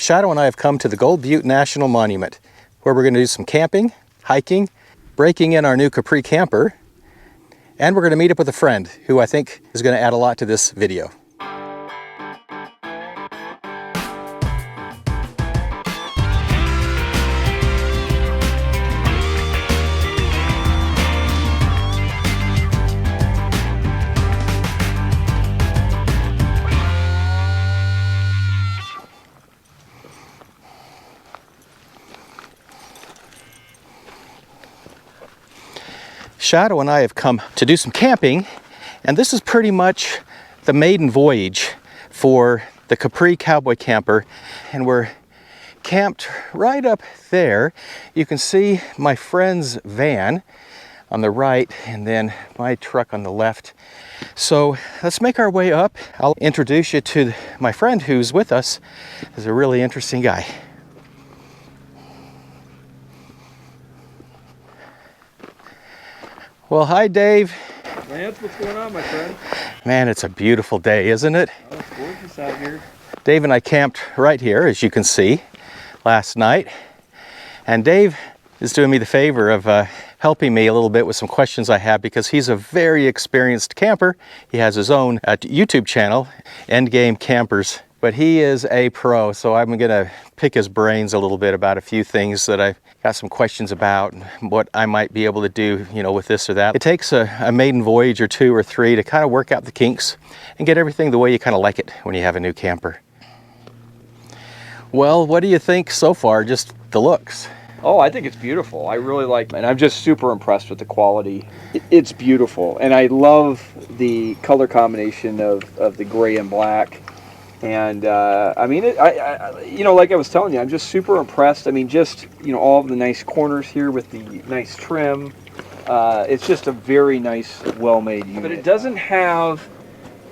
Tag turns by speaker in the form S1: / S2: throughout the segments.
S1: Shadow and I have come to the Butte National Monument, where we're going to do some camping, hiking, breaking in our new Capri camper, and we're going to meet up with a friend who I think is going to add a lot to this video. Shadow and I have come to do some camping, and this is pretty much the maiden voyage for the Capri Cowboy Camper, and we're camped right up there. You can see my friend's van on the right and then my truck on the left. So let's make our way up. I'll introduce you to my friend who's with us. He's a really interesting guy. Well, hi, Dave.
S2: Lance, what's going on, my friend?
S1: Man, it's a beautiful day, isn't it?
S2: Oh, it's gorgeous out here.
S1: Dave and I camped right here, as you can see, last night. And Dave is doing me the favor of helping me a little bit with some questions I have, because he's a very experienced camper. He has his own YouTube channel, Endgame Campers. But he is a pro, so I'm gonna pick his brains a little bit about a few things that I've got some questions about, and what I might be able to do, you know, with this or that. It takes a maiden voyage or two or three to kind of work out the kinks and get everything the way you kind of like it when you have a new camper. Well, what do you think so far, just the looks?
S2: Oh, I think it's beautiful. I really like it, and I'm just super impressed with the quality. It's beautiful, and I love the color combination of the gray and black. And I mean, you know, like I was telling you, I'm just super impressed. I mean, just, you know, all of the nice corners here with the nice trim. It's just a very nice, well-made unit. But it doesn't have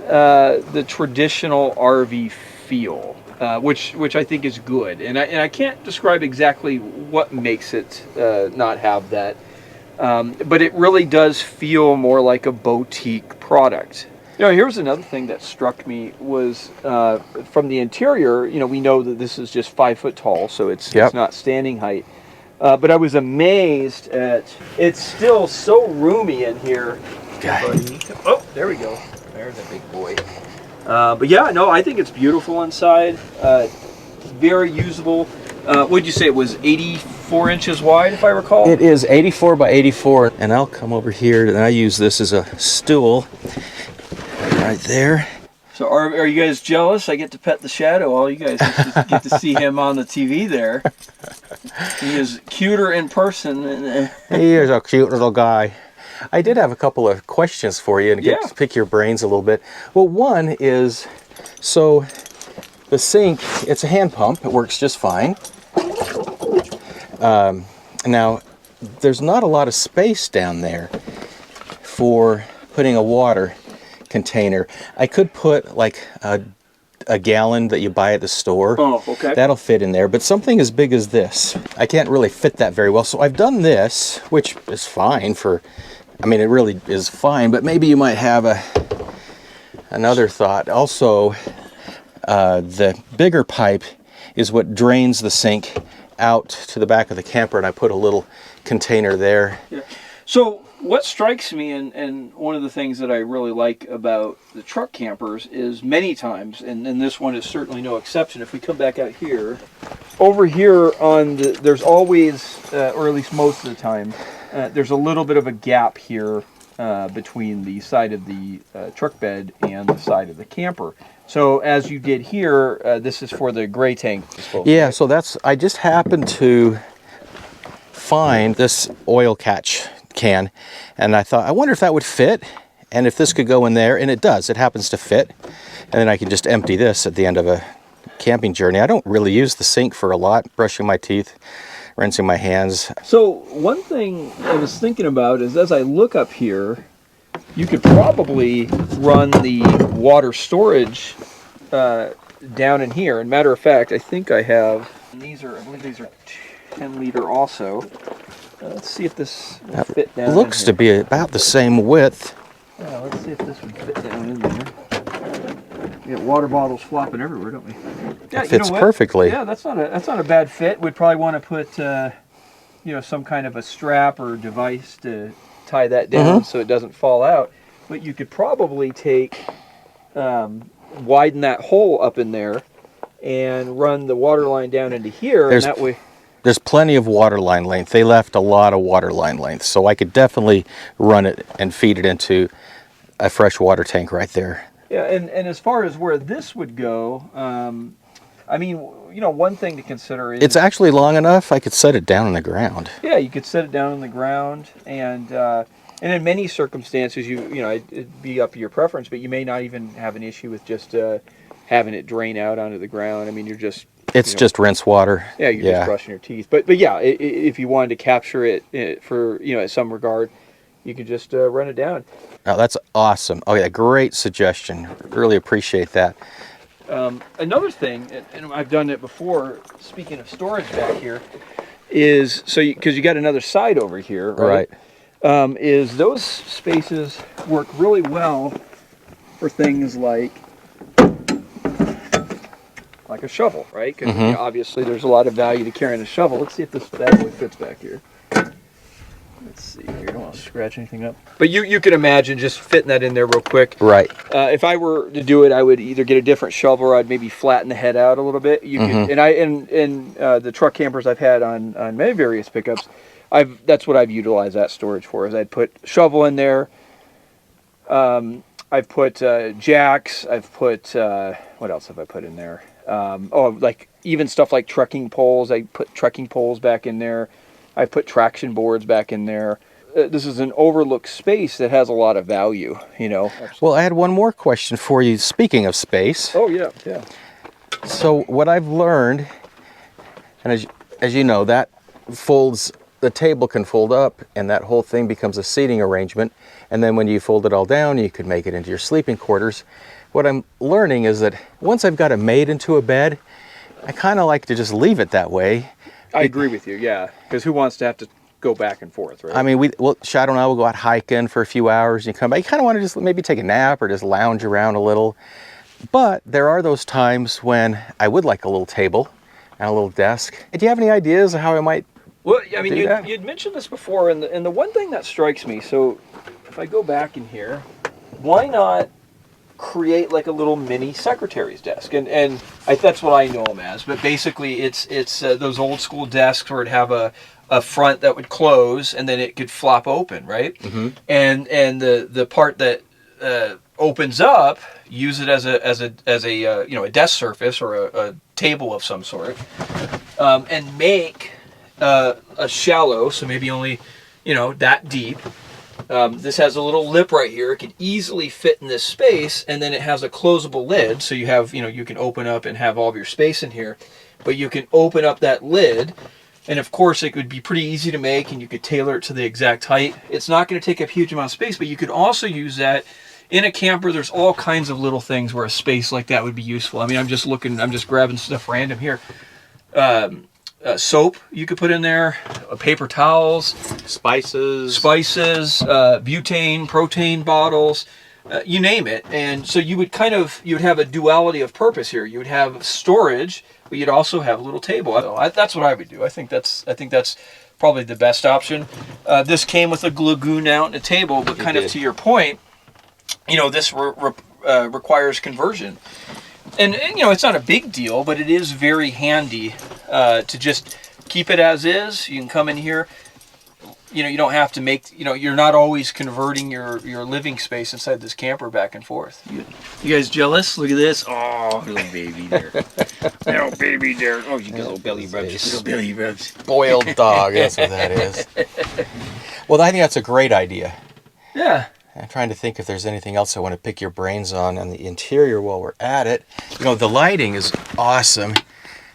S2: the traditional RV feel, which I think is good. And I can't describe exactly what makes it not have that. But it really does feel more like a boutique product. You know, here's another thing that struck me was from the interior. You know, we know that this is just 5 foot tall, so it's not standing height. But I was amazed at it's still so roomy in here.
S1: Okay.
S2: Oh, there we go. There's a big boy. But yeah, no, I think it's beautiful inside. Very usable. What'd you say it was? 84 inches wide, if I recall.
S1: It is 84 by 84, and I'll come over here and I use this as a stool. Right there.
S2: So are you guys jealous? I get to pet the Shadow. All you guys get to see him on the TV there. He is cuter in person.
S1: He is a cute little guy. I did have a couple of questions for you and get to pick your brains a little bit. Well, one is, so the sink, it's a hand pump. It works just fine. Now, there's not a lot of space down there for putting a water container. I could put like a gallon that you buy at the store.
S2: Oh, okay.
S1: That'll fit in there, but something as big as this, I can't really fit that very well. So I've done this, which is fine for, I mean, it really is fine, but maybe you might have another thought. Also, the bigger pipe is what drains the sink out to the back of the camper, and I put a little container there.
S2: Yeah. So what strikes me, and one of the things that I really like about the truck campers is many times, and this one is certainly no exception, if we come back out here, over here on there's always, or at least most of the time, there's a little bit of a gap here between the side of the truck bed and the side of the camper. So as you did here, this is for the gray tank disposal.
S1: Yeah, so that's, I just happened to find this oil catch can, and I thought, I wonder if that would fit, and if this could go in there, and it does. It happens to fit, and then I can just empty this at the end of a camping journey. I don't really use the sink for a lot, brushing my teeth, rinsing my hands.
S2: So one thing I was thinking about is, as I look up here, you could probably run the water storage down in here. And matter of fact, I think I have, and these are, I believe these are 10 liter also. Let's see if this will fit down.
S1: It looks to be about the same width.
S2: Yeah, let's see if this would fit down in there. We got water bottles flopping everywhere, don't we? Yeah,
S1: It fits perfectly.
S2: Yeah, that's not a bad fit. We'd probably want to put some kind of a strap or device to tie that down so it doesn't fall out. But you could probably take widen that hole up in there and run the water line down into here, and that way.
S1: There's plenty of water line length. They left a lot of water line length, so I could definitely run it and feed it into a fresh water tank right there.
S2: Yeah, and as far as where this would go, I mean, one thing to consider is...
S1: It's actually long enough, I could set it down on the ground.
S2: Yeah, you could set it down on the ground, and in many circumstances, it'd be up to your preference, but you may not even have an issue with just having it drain out onto the ground. I mean, you're just...
S1: It's just rinse water.
S2: Yeah, you're just brushing your teeth. But yeah, if you wanted to capture it for, in some regard, you could just run it down.
S1: Oh, that's awesome. Oh yeah, great suggestion. Really appreciate that.
S2: Another thing, and I've done it before, speaking of storage back here, is, because you got another side over here, right? Is those spaces work really well for things like a shovel, right? Because obviously there's a lot of value to carrying a shovel. Let's see if this bad boy fits back here. Let's see here. Don't want to scratch anything up. But you can imagine just fitting that in there real quick.
S1: Right.
S2: If I were to do it, I would either get a different shovel, or I'd maybe flatten the head out a little bit. You could, and the truck campers I've had on many various pickups, that's what I've utilized that storage for. Is I'd put shovel in there. I've put jacks. I've put what else have I put in there? Like even stuff like trekking poles. I put trekking poles back in there. I put traction boards back in there. This is an overlooked space that has a lot of value,
S1: Well, I had one more question for you. Speaking of space.
S2: Oh, yeah.
S1: So what I've learned, and as you know, that the table can fold up, and that whole thing becomes a seating arrangement. And then when you fold it all down, you could make it into your sleeping quarters. What I'm learning is that once I've got it made into a bed, I kind of like to just leave it that way.
S2: I agree with you, yeah. Because who wants to have to go back and forth, right?
S1: I mean, Shadow and I will go out hiking for a few hours and you come back. You kind of want to just maybe take a nap or just lounge around a little. But there are those times when I would like a little table and a little desk. Do you have any ideas of how I might
S2: you'd mentioned this before, and the one thing that strikes me, so if I go back in here, why not create like a little mini secretary's desk? And that's what I know them as, but basically it's those old school desks where it'd have a front that would close and then it could flop open, right? And the part that opens up, use it as a desk surface or a table of some sort, and make a shallow, so maybe only that deep. This has a little lip right here. It can easily fit in this space, and then it has a closable lid, so you have you can open up and have all of your space in here. But you can open up that lid, and of course it would be pretty easy to make, and you could tailor it to the exact height. It's not going to take up a huge amount of space, but you could also use that in a camper. There's all kinds of little things where a space like that would be useful. I mean, I'm just grabbing stuff random here. Soap you could put in there, paper towels,
S1: spices,
S2: butane, protein bottles, you name it. And so you would have a duality of purpose here. You would have storage, but you'd also have a little table. That's what I would do. I think that's probably the best option. This came with a lagoon out and a table, but to your point, this requires conversion. And it's not a big deal, but it is very handy to just keep it as is. You can come in here. You don't have to make. You're not always converting your living space inside this camper back and forth. You guys jealous? Look at this. Oh, little baby there. Little baby there. Oh, you got little belly rubs. Little belly rubs.
S1: Boiled dog. That's what that is. Well, I think that's a great idea.
S2: Yeah.
S1: I'm trying to think if there's anything else I want to pick your brains on the interior while we're at it. The lighting is awesome.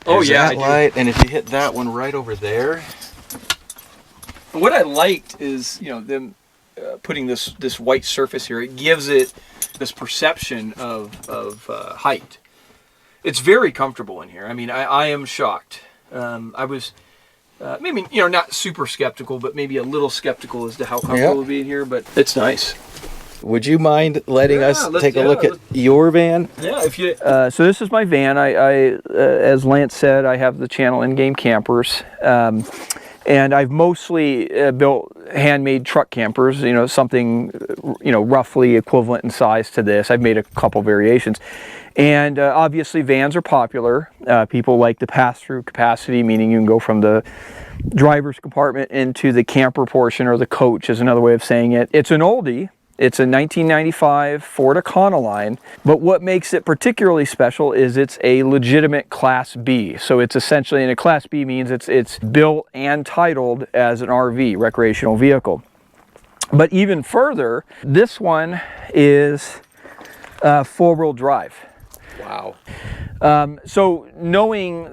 S1: There's that light, and if you hit that one right over there.
S2: What I liked is, them putting this white surface here. It gives it this perception of height. It's very comfortable in here. I mean, I am shocked. I was maybe not super skeptical, but maybe a little skeptical as to how comfortable it would be in here. But it's nice.
S1: Would you mind letting us take a look at your van?
S2: Yeah, if you. So this is my van. As Lance said, I have the channel Endgame Campers, and I've mostly built handmade truck campers. You know, something roughly equivalent in size to this. I've made a couple variations, and obviously vans are popular. People like the pass-through capacity, meaning you can go from the driver's compartment into the camper portion, or the coach is another way of saying it. It's an oldie. It's a 1995 Ford Econoline, but what makes it particularly special is it's a legitimate Class B. So it's essentially, and a Class B means it's built and titled as an RV, recreational vehicle. But even further, this one is four-wheel drive.
S1: Wow.
S2: So knowing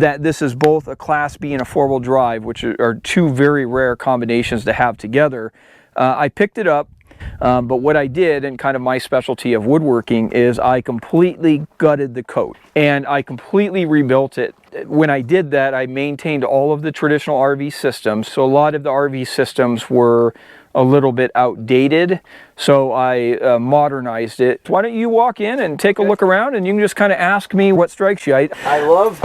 S2: that this is both a Class B and a four-wheel drive, which are two very rare combinations to have together, I picked it up. But what I did, and kind of my specialty of woodworking, is I completely gutted the coat and I completely rebuilt it. When I did that, I maintained all of the traditional RV systems. So a lot of the RV systems were a little bit outdated, so I modernized it. Why don't you walk in and take a look around, and you can just kind of ask me what strikes you.
S1: I love,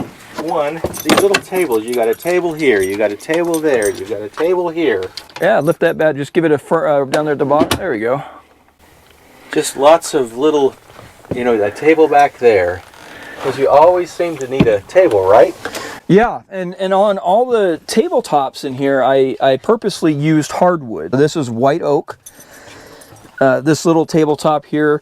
S1: these little tables. You got a table here, you got a table there, you got a table here.
S2: Yeah, lift that back, just give it a down there at the bottom. There we go.
S1: Just lots of little, that table back there. Because you always seem to need a table, right?
S2: Yeah, and on all the tabletops in here, I purposely used hardwood. This is white oak. This little tabletop here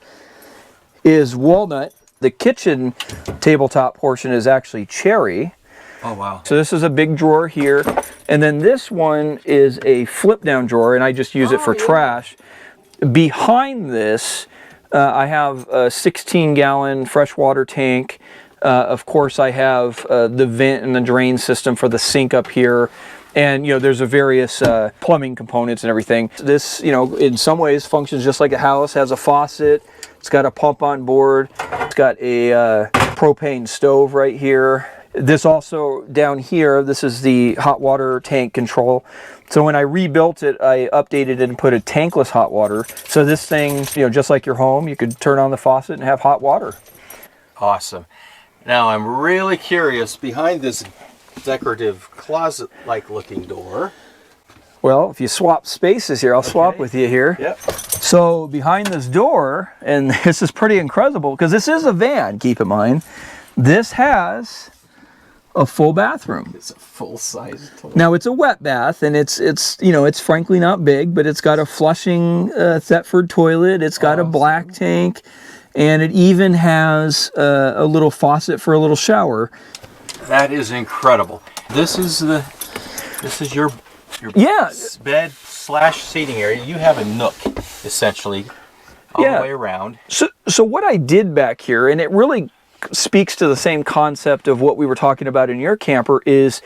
S2: is walnut. The kitchen tabletop portion is actually cherry.
S1: Oh, wow.
S2: So this is a big drawer here. And then this one is a flip down drawer, and I just use it for trash. Behind this, I have a 16-gallon freshwater tank. Of course, I have the vent and the drain system for the sink up here. And, there's a various plumbing components and everything. This, in some ways functions just like a house. Has a faucet. It's got a pump on board. It's got a propane stove right here. This also down here, this is the hot water tank control. So when I rebuilt it, I updated it and put a tankless hot water. So this thing, just like your home, you could turn on the faucet and have hot water.
S1: Awesome. Now I'm really curious, behind this decorative closet-like looking door.
S2: Well, if you swap spaces here, I'll swap with you here.
S1: Yep.
S2: So behind this door, and this is pretty incredible because this is a van, keep in mind, this has a full bathroom.
S1: It's a full-size toilet.
S2: Now it's a wet bath, and it's frankly not big, but it's got a flushing Thetford toilet. It's got a black tank, and it even has a little faucet for a little shower.
S1: That is incredible. This is your bed / seating area. You have a nook essentially all the way around.
S2: So what I did back here, and it really speaks to the same concept of what we were talking about in your camper, is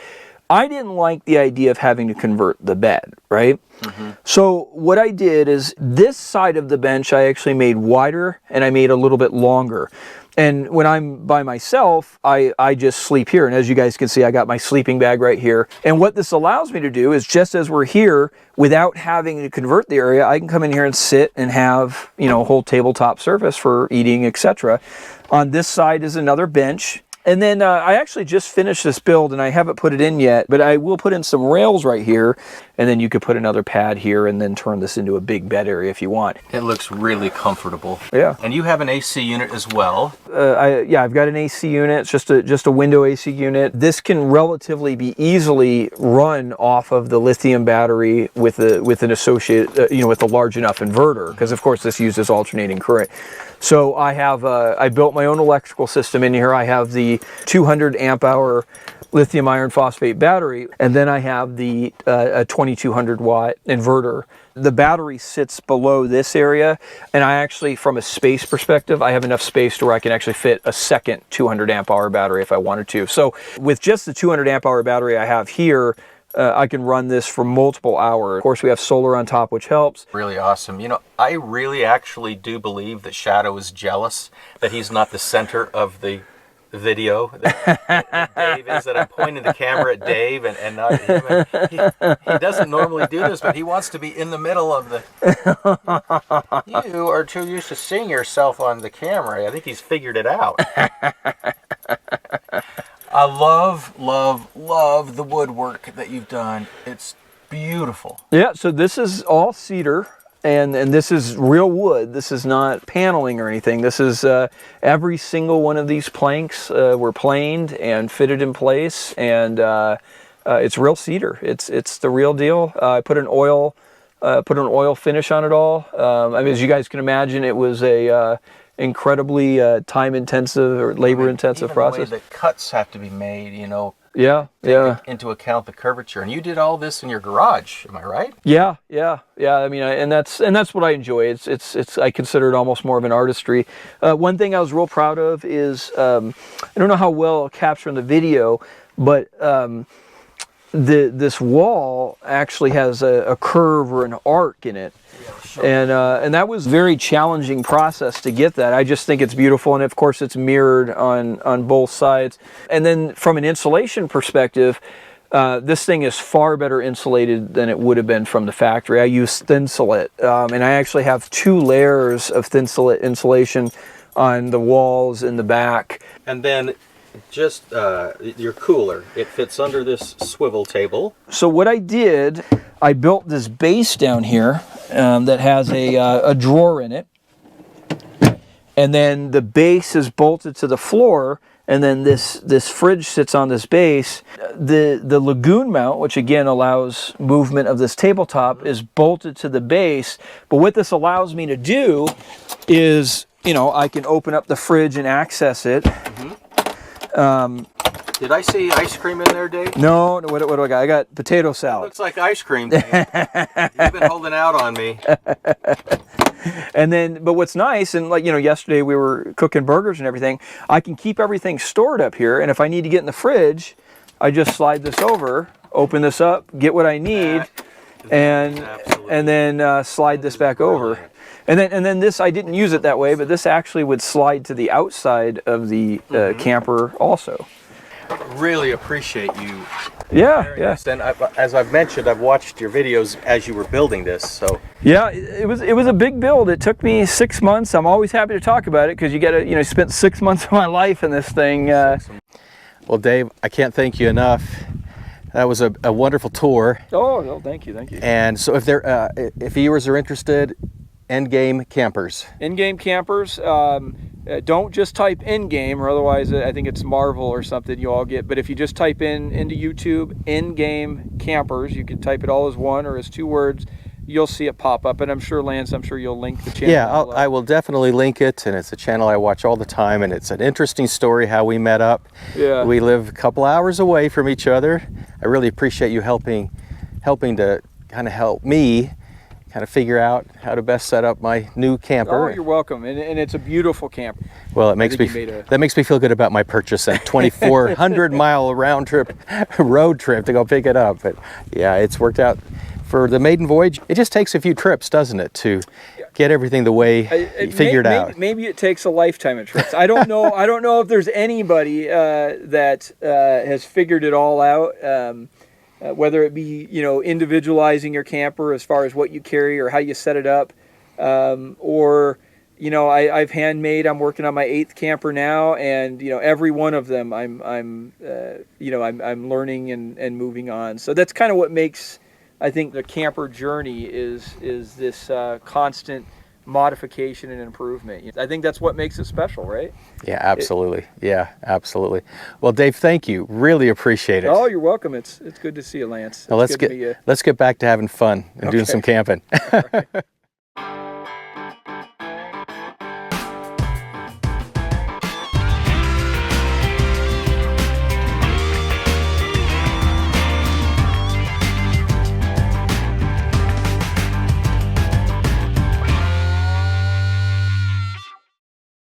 S2: I didn't like the idea of having to convert the bed, right? Mm-hmm. So what I did is this side of the bench I actually made wider, and I made a little bit longer. And when I'm by myself, I just sleep here. And as you guys can see, I got my sleeping bag right here. And what this allows me to do is, just as we're here, without having to convert the area, I can come in here and sit and have, a whole tabletop surface for eating, etc. On this side is another bench. And then I actually just finished this build, and I haven't put it in yet, but I will put in some rails right here, and then you could put another pad here and then turn this into a big bed area if you want.
S1: It looks really comfortable.
S2: Yeah.
S1: And you have an AC unit as well.
S2: I've got an AC unit. It's just a window AC unit. This can relatively be easily run off of the lithium battery with an associate, with a large enough inverter, because of course this uses alternating current. So I built my own electrical system in here. I have the 200 amp hour lithium iron phosphate battery, and then I have the 2200 watt inverter. The battery sits below this area, and I actually, from a space perspective, I have enough space to where I can actually fit a second 200 amp hour battery if I wanted to. So with just the 200 amp hour battery I have here, I can run this for multiple hours. Of course, we have solar on top, which helps.
S1: Really awesome. I really actually do believe that Shadow is jealous that he's not the center of the video that Dave is, that I'm pointing the camera at Dave and not him. And he doesn't normally do this, but he wants to be in the middle of the... You are too used to seeing yourself on the camera. I think he's figured it out. I love, love, love the woodwork that you've done. It's beautiful.
S2: Yeah, so this is all cedar. And this is real wood. This is not paneling or anything. This is every single one of these planks were planed and fitted in place, and it's real cedar. It's the real deal. I put an oil finish on it all. I mean, as you guys can imagine, it was a incredibly time-intensive or labor-intensive process.
S1: The way the cuts have to be made, you know.
S2: Yeah,
S1: Into account the curvature, and you did all this in your garage. Am I right?
S2: Yeah. I mean, and that's what I enjoy. It's I consider it almost more of an artistry. One thing I was real proud of is I don't know how well it'll capture in the video, but this wall actually has a curve or an arc in it. And that was a very challenging process to get that. I just think it's beautiful, and of course it's mirrored on both sides. And then from an insulation perspective, this thing is far better insulated than it would have been from the factory. I use Thinsulate, and I actually have 2 layers of Thinsulate insulation on the walls in the back.
S1: And then just your cooler, it fits under this swivel table.
S2: So what I did, I built this base down here that has a drawer in it, and then the base is bolted to the floor, and then this fridge sits on this base. The lagoon mount, which again allows movement of this tabletop, is bolted to the base. But what this allows me to do is, you know, I can open up the fridge and access it.
S1: Did I see ice cream in there, Dave?
S2: No, what do I got? I got potato salad.
S1: Looks like ice cream, Dave. You've been holding out on me.
S2: And then, but what's nice, and like, you know, yesterday we were cooking burgers and everything, I can keep everything stored up here, and if I need to get in the fridge, I just slide this over, open this up, get what I need, and then slide this back over. And then this, I didn't use it that way, but this actually would slide to the outside of the camper also.
S1: Really appreciate you.
S2: Yeah.
S1: And as I've mentioned, I've watched your videos as you were building this. So
S2: yeah, it was a big build. It took me 6 months. I'm always happy to talk about it because you got to, you know, spent 6 months of my life in this thing.
S1: Well, Dave, I can't thank you enough. That was a wonderful tour.
S2: Oh, no, thank you.
S1: And so if viewers are interested, Endgame Campers.
S2: Endgame Campers. Don't just type Endgame, or otherwise I think it's Marvel or something you all get. But if you just type into YouTube Endgame Campers, you can type it all as one or as 2 words. You'll see it pop up, and I'm sure, Lance, you'll link the channel.
S1: Yeah, I will definitely link it, and it's a channel I watch all the time, and it's an interesting story how we met up.
S2: Yeah.
S1: We live a couple hours away from each other. I really appreciate you helping to kind of help me kind of figure out how to best set up my new camper.
S2: Oh, you're welcome, and it's a beautiful camper.
S1: Well, that makes me feel good about my purchase, that 2,400-mile road trip to go pick it up. But yeah, it's worked out for the maiden voyage. It just takes a few trips, doesn't it, to get everything the way you figured out.
S2: Maybe it takes a lifetime of trips. I don't know. I don't know if there's anybody that has figured it all out. Whether it be, you know, individualizing your camper as far as what you carry or how you set it up, or, you know, I've handmade. I'm working on my 8th camper now, and you know, every one of them I'm learning and moving on. So that's kind of what makes, I think, the camper journey is this constant modification and improvement. I think that's what makes it special, right?
S1: Yeah, absolutely. Absolutely. Well, Dave, thank you. Really appreciate it.
S2: Oh, you're welcome. It's good to see you, Lance.
S1: Now let's get back to having fun and doing some camping.